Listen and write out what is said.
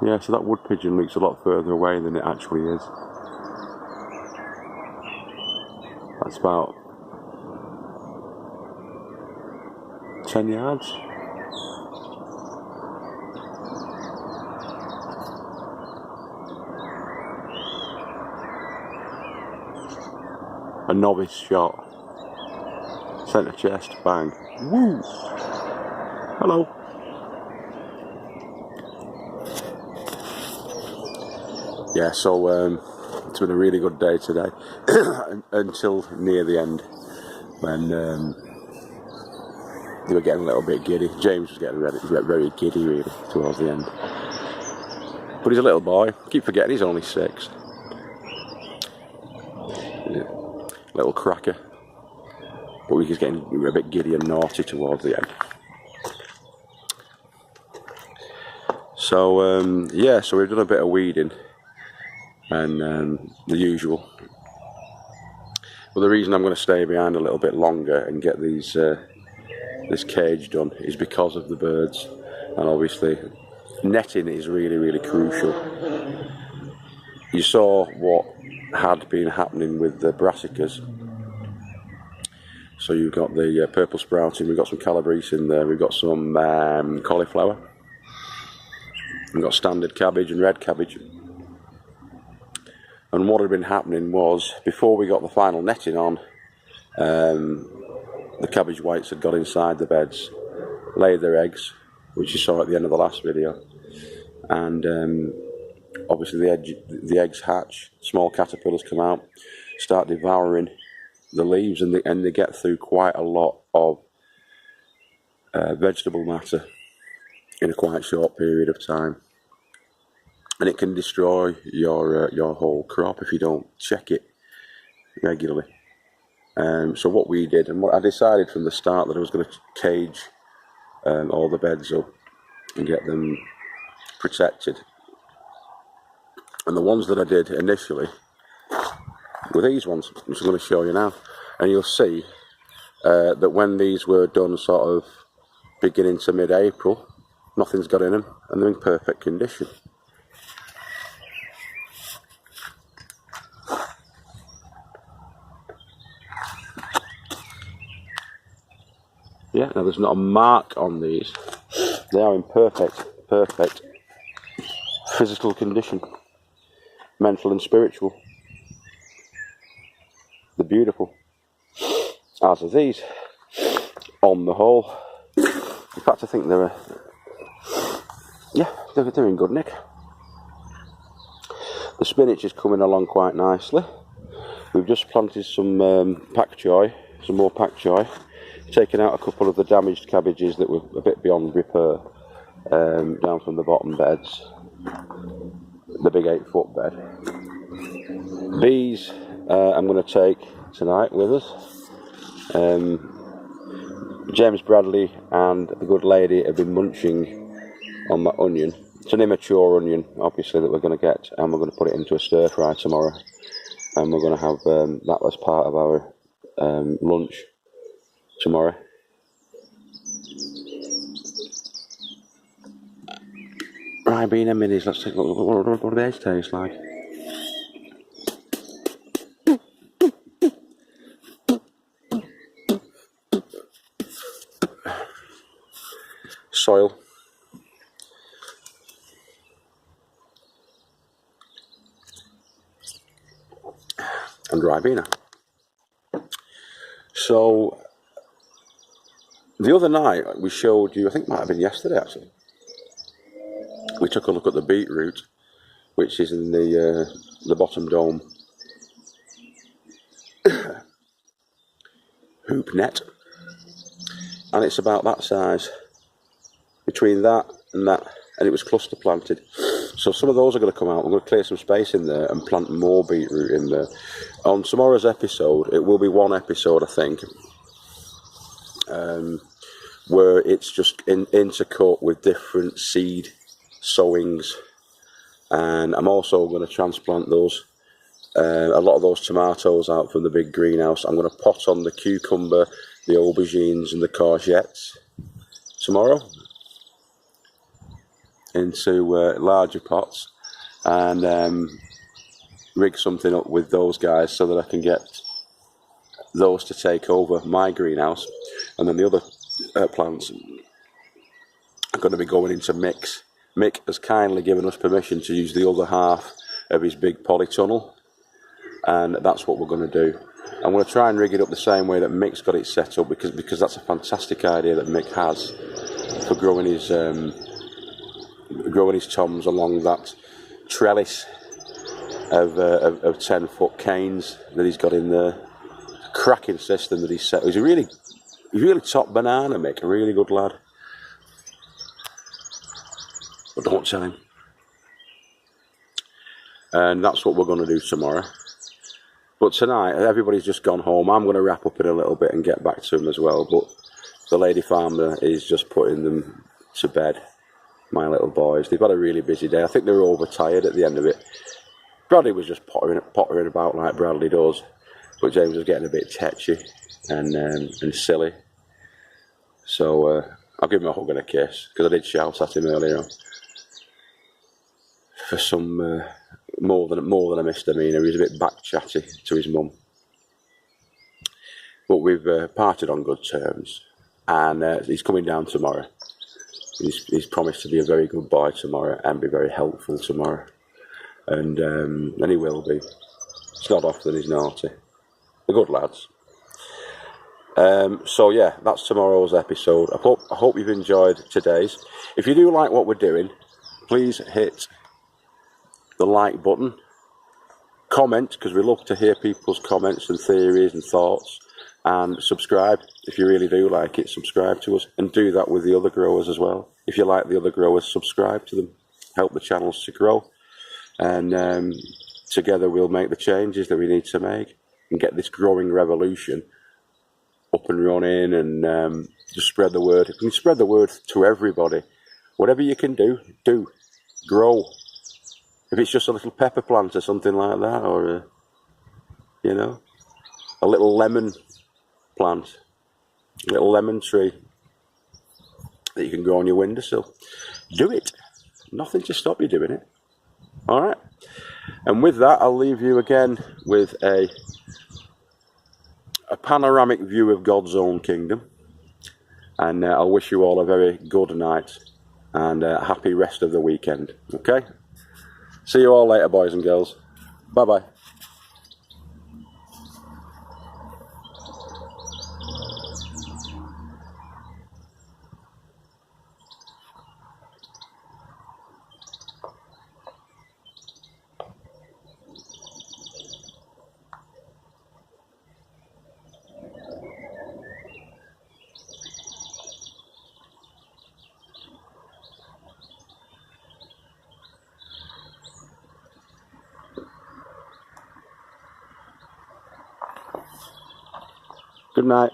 Yeah, so that wood pigeon looks a lot further away than it actually is. That's about 10 yards. A novice shot. Centre chest, bang. Woo! Hello. Yeah, so it's been a really good day today until near the end when they were getting a little bit giddy. James was getting very giddy really towards the end. But he's a little boy. I keep forgetting he's only 6. Yeah. Little cracker. But he's getting a bit giddy and naughty towards the end. So yeah, so we've done a bit of weeding and the usual. But the reason I'm going to stay behind a little bit longer and get these this cage done is because of the birds, and obviously netting is really crucial. You saw what had been happening with the brassicas. So you've got the purple sprouting, we've got some calabrese in there, we've got some cauliflower, we've got standard cabbage and red cabbage. And what had been happening was, before we got the final netting on, the cabbage whites had got inside the beds, laid their eggs, which you saw at the end of the last video, and obviously the eggs hatch, small caterpillars come out, start devouring the leaves, and they get through quite a lot of vegetable matter in a quite short period of time. And it can destroy your whole crop if you don't check it regularly. So what we did, and what I decided from the start, that I was going to cage all the beds up and get them protected. And the ones that I did initially were these ones, which I'm going to show you now. And you'll see that when these were done sort of beginning to mid-April, nothing's got in them and they're in perfect condition. Yeah, now there's not a mark on these. They are in perfect physical condition, mental and spiritual. They're beautiful, as are these, on the whole. In fact, I think they're in good nick. The spinach is coming along quite nicely. We've just planted some pak choy, some more pak choy. Taken out a couple of the damaged cabbages that were a bit beyond repair, down from the bottom beds, the big 8-foot bed. Bees I'm going to take tonight with us. James Bradley and the good lady have been munching on that onion. It's an immature onion, obviously, that we're going to get, and we're going to put it into a stir fry tomorrow, and we're going to have that as part of our lunch tomorrow. Ribena minis, let's take a look. What do these taste like? Soil. And Ribena. So the other night we showed you, I think it might have been yesterday actually, we took a look at the beetroot, which is in the bottom dome hoop net, and it's about that size, between that, and it was cluster planted. So some of those are going to come out. We're going to clear some space in there and plant more beetroot in there. On tomorrow's episode, it will be one episode, I think, where it's just intercut with different seed sowings, and I'm also going to transplant those a lot of those tomatoes out from the big greenhouse. I'm going to pot on the cucumber, the aubergines and the courgettes tomorrow into larger pots and rig something up with those guys so that I can get those to take over my greenhouse, and then the other plants are going to be going into Mick's. Mick has kindly given us permission to use the other half of his big polytunnel, and that's what we're going to do. I'm going to try and rig it up the same way that Mick's got it set up, because that's a fantastic idea that Mick has for growing his toms along that trellis of 10-foot canes that he's got in there. Cracking system that he's set. He's a really top banana, Mick, a really good lad. But don't tell him. And that's what we're going to do tomorrow. But tonight, everybody's just gone home. I'm going to wrap up in a little bit and get back to them as well. But the lady farmer is just putting them to bed, my little boys. They've had a really busy day. I think they were overtired at the end of it. Bradley was just pottering about like Bradley does. But James was getting a bit tetchy and silly. So I'll give him a hug and a kiss, because I did shout at him earlier on for some more than a misdemeanor. He was a bit back chatty to his mum. But we've parted on good terms, and he's coming down tomorrow. He's promised to be a very good boy tomorrow and be very helpful tomorrow, and he will be. It's not often he's naughty. They're good lads. So yeah, that's tomorrow's episode. I hope you've enjoyed today's. If you do like what we're doing, please hit the like button. Comment, because we love to hear people's comments and theories and thoughts. And subscribe if you really do like it. Subscribe to us, and do that with the other growers as well. If you like the other growers, subscribe to them. Help the channels to grow, and together we'll make the changes that we need to make and get this growing revolution up and running, and just spread the word. If you can spread the word to everybody, whatever you can do, grow. If it's just a little pepper plant or something like that, or a little lemon plant, a little lemon tree that you can grow on your windowsill, do it. Nothing to stop you doing it. All right. And with that, I'll leave you again with a panoramic view of God's own kingdom, and I'll wish you all a very good night and a happy rest of the weekend. Okay, see you all later, boys and girls. Bye bye. Good night.